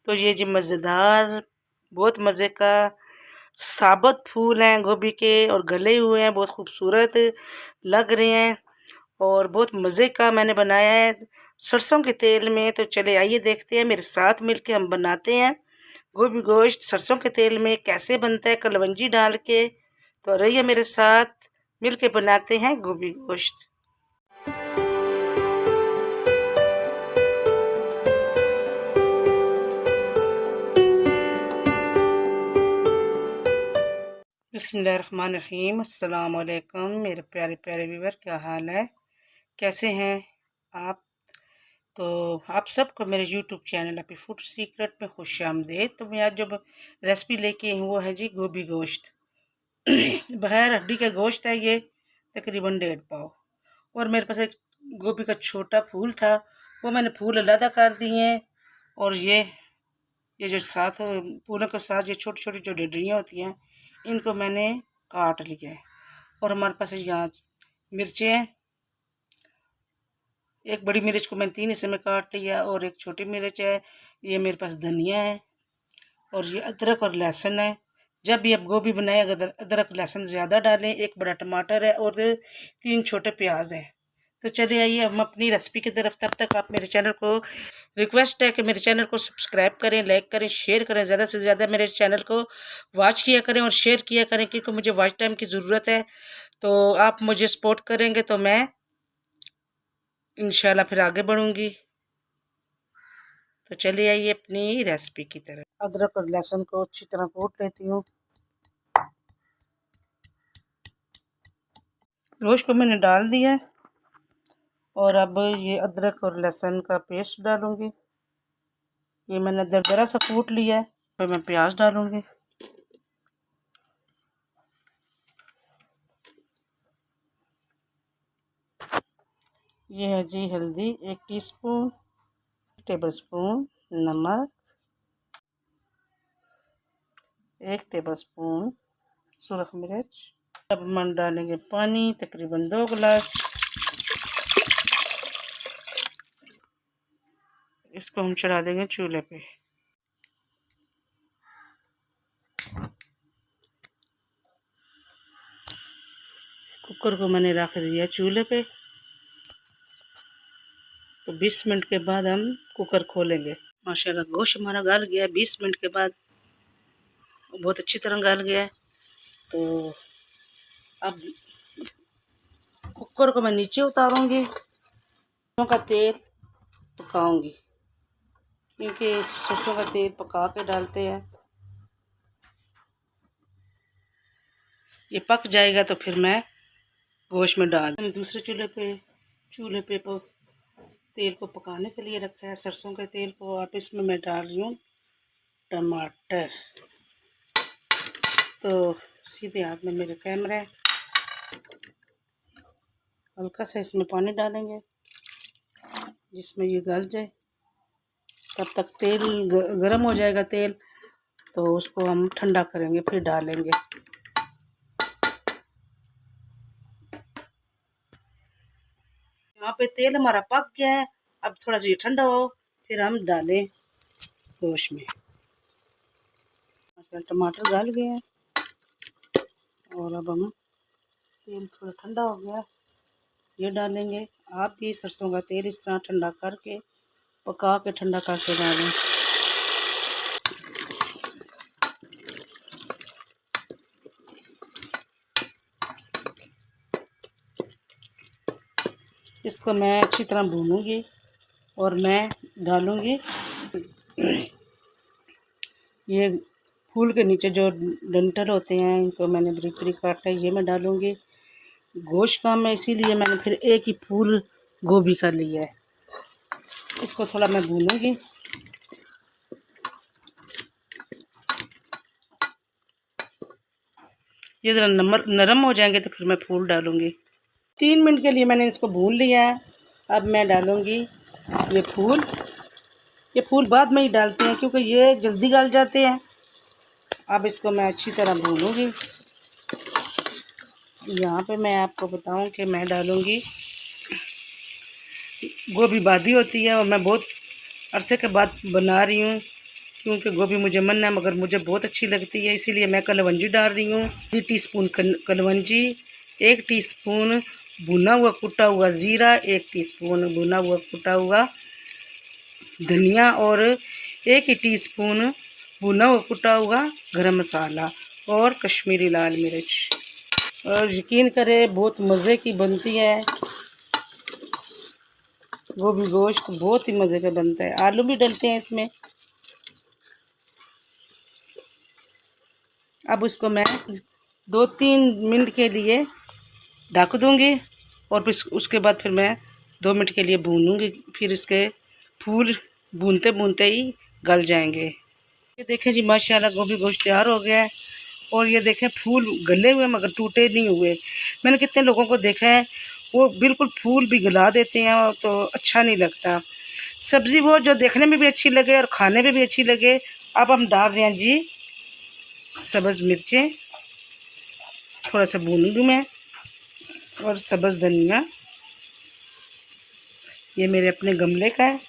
तो ये जी मज़ेदार, बहुत मज़े का साबुत फूल हैं गोभी के और गले हुए हैं, बहुत खूबसूरत लग रहे हैं और बहुत मज़े का मैंने बनाया है सरसों के तेल में। तो चले आइए देखते हैं, मेरे साथ मिलके हम बनाते हैं गोभी गोश्त सरसों के तेल में कैसे बनता है कलवंजी डाल के। तो रहिए मेरे साथ मिलके बनाते हैं गोभी गोश्त। बिस्मिल्लाहिर्रहमानिर्रहीम, अस्सलाम वालेकुम मेरे प्यारे प्यारे व्यूअर, क्या हाल है, कैसे हैं आप। तो आप सबको मेरे YouTube channel happy food secret में खुशामदीद। तो मैं आज जो रेसिपी लेके आई हूँ वो है जी गोभी गोश्त। बगैर हड्डी का गोश्त है ये, तकरीबन 1.5 पाव। और मेरे पास एक गोभी का छोटा फूल था, वो मैंने फूल अलग कर दिए हैं। और ये जो साथ फूलों के साथ ये छोटी छोटी जो डंडियाँ होती हैं इनको मैंने काट लिया है। और हमारे पास यहाँ मिर्चें हैं, एक बड़ी मिर्च को मैंने 3 हिस्से में काट लिया और एक छोटी मिर्च है। ये मेरे पास धनिया है और ये अदरक और लहसुन है। जब भी आप गोभी बनाएं अगर अदरक लहसुन ज़्यादा डालें। एक बड़ा टमाटर है और 3 छोटे प्याज हैं। तो चलिए आइए हम अपनी रेसिपी की तरफ। तब तक आप मेरे चैनल को रिक्वेस्ट है कि मेरे चैनल को सब्सक्राइब करें, लाइक करें, शेयर करें, ज़्यादा से ज़्यादा मेरे चैनल को वॉच किया करें और शेयर किया करें, क्योंकि मुझे वॉच टाइम की ज़रूरत है। तो आप मुझे सपोर्ट करेंगे तो मैं इंशाल्लाह फिर आगे बढ़ूँगी। तो चलिए आइए अपनी रेसिपी की तरफ। अदरक और लहसुन को अच्छी तरह कूट लेती हूँ। गोश्त को मैंने डाल दिया है और अब ये अदरक और लहसुन का पेस्ट डालूंगी। ये मैंने दरदरा सा कूट लिया है। फिर मैं प्याज डालूंगी। ये है जी हल्दी 1 टीस्पून, 1 टेबलस्पून नमक, 1 टेबलस्पून सुरख मिर्च। अब हम डालेंगे पानी तकरीबन 2 गिलास। इसको हम चढ़ा देंगे चूल्हे पे। कुकर को मैंने रख दिया चूल्हे पे। तो 20 मिनट के बाद हम कुकर खोलेंगे। माशाल्लाह गोश्त हमारा गल गया 20 मिनट के बाद, बहुत अच्छी तरह गल गया है। तो अब कुकर को मैं नीचे उतारूंगी, सरसों का तेल पकाऊंगी, क्योंकि सरसों का तेल पका के डालते हैं। ये पक जाएगा तो फिर मैं गोश्त में डाल। मैंने दूसरे चूल्हे पे तेल को पकाने के लिए रखा है, सरसों के तेल को। आप इसमें मैं डाल रही हूँ टमाटर। तो सीधे हाथ में मेरे कैमरा है। हल्का सा इसमें पानी डालेंगे जिसमें ये गल जाए। तब तक तेल गर्म हो जाएगा तेल, तो उसको हम ठंडा करेंगे फिर डालेंगे। यहाँ पे तेल हमारा पक गया है। अब थोड़ा सा ये ठंडा हो फिर हम डालें गोश्त में। टमाटर गल गए हैं और अब हम तेल थोड़ा ठंडा हो गया, ये डालेंगे। आप भी सरसों का तेल इस तरह ठंडा करके पका के ठंडा करके डालें। इसको मैं अच्छी तरह भूनूंगी और मैं डालूंगी ये फूल के नीचे जो डंठल होते हैं इनको मैंने बारीक बारीक काटा है, ये मैं डालूंगी। गोश्त कम है इसीलिए मैंने फिर एक ही फूल गोभी का लिया है। इसको थोड़ा मैं भूनूंगी। ये ज़रा नरम हो जाएंगे तो फिर मैं फूल डालूंगी। 3 मिनट के लिए मैंने इसको भून लिया है। अब मैं डालूंगी ये फूल। ये फूल बाद में ही डालते हैं क्योंकि ये जल्दी गल जाते हैं। अब इसको मैं अच्छी तरह भूनूंगी। यहाँ पे मैं आपको बताऊं कि मैं डालूंगी, गोभी बादी होती है और मैं बहुत अरसे के बाद बना रही हूँ, क्योंकि गोभी मुझे मन है मगर मुझे बहुत अच्छी लगती है, इसीलिए मैं कलवंजी डाल रही हूँ। 3 टीस्पून कलवंजी, 1 टीस्पून भुना हुआ कुटा हुआ ज़ीरा, 1 टीस्पून भुना हुआ कुटा हुआ धनिया और 1 ही टीस्पून भुना हुआ कुटा हुआ गरम मसाला और कश्मीरी लाल मिर्च। और यकीन करें बहुत मज़े की बनती है गोभी गोश्त, बहुत ही मज़े का बनता है। आलू भी डलते हैं इसमें। अब उसको मैं 2-3 मिनट के लिए ढक दूँगी और फिर उसके बाद फिर मैं 2 मिनट के लिए भूनूँगी। फिर इसके फूल भूनते भूनते ही गल जाएंगे। ये देखें जी माशाल्लाह गोभी गोश्त तैयार हो गया है। और ये देखें फूल गले हुए मगर टूटे नहीं हुए। मैंने कितने लोगों को देखा है वो बिल्कुल फूल भी गला देते हैं तो अच्छा नहीं लगता। सब्ज़ी वो जो देखने में भी अच्छी लगे और खाने में भी अच्छी लगे। अब हम डाल रहे हैं जी सब्ज़ मिर्चें, थोड़ा सा भूनूंगी मैं, और सब्ज़ धनिया। ये मेरे अपने गमले का है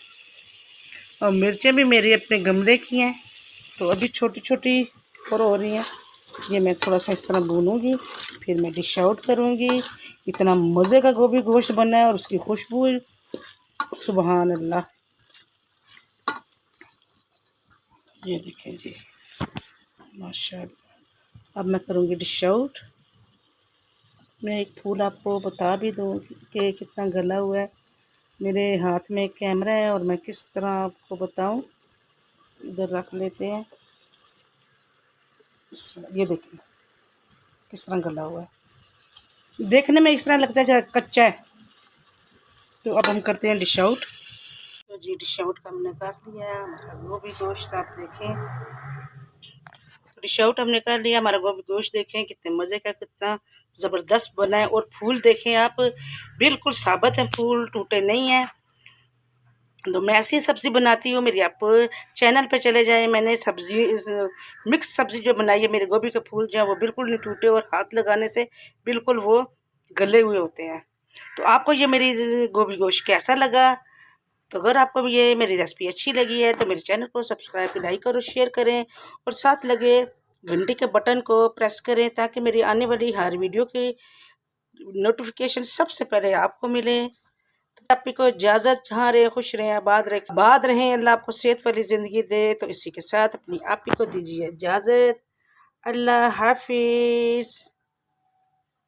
और मिर्चें भी मेरे अपने गमले की हैं, तो अभी छोटी छोटी और हो रही हैं। ये मैं थोड़ा सा इस तरह भूनूंगी, फिर मैं डिश आउट करूंगी। इतना मज़े का गोभी गोश्त बना है और उसकी खुशबू सुबहान अल्लाह। ये देखें जी माशाल्लाह। अब मैं करूंगी डिश आउट। मैं एक फूल आपको बता भी दूँ कि कितना गला हुआ है। मेरे हाथ में एक कैमरा है और मैं किस तरह आपको बताऊं। इधर रख लेते हैं। ये देखिए किस तरह गला हुआ है, देखने में इस तरह लगता है जैसे कच्चा है। तो अब हम करते हैं डिश आउट। तो जी डिश आउट का हमने कर लिया है हमारा गोभी गोश्त। आप देखें डिश आउट हमने कर लिया हमारा गोभी गोश्त। देखें कितने मज़े का, कितना ज़बरदस्त बना है। और फूल देखें आप, बिल्कुल साबित है, फूल टूटे नहीं हैं। तो मैं ऐसी सब्ज़ी बनाती हूँ, मेरी आप चैनल पे चले जाएं। मैंने सब्ज़ी मिक्स सब्ज़ी जो बनाई है, मेरे गोभी के फूल जो है वो बिल्कुल नहीं टूटे और हाथ लगाने से बिल्कुल वो गले हुए होते हैं। तो आपको ये मेरी गोभी गोश्त कैसा लगा? तो अगर आपको ये मेरी रेसिपी अच्छी लगी है तो मेरे चैनल को सब्सक्राइब, लाइक और शेयर करें और साथ लगे घंटी के बटन को प्रेस करें ताकि मेरी आने वाली हर वीडियो की नोटिफिकेशन सबसे पहले आपको मिले। तो आपको इजाज़त, जहाँ रहे खुश रहें, आबाद रहें, अल्लाह आपको सेहत वाली ज़िंदगी दे। तो इसी के साथ अपनी आप ही को दीजिए इजाज़त। अल्लाह हाफिज़।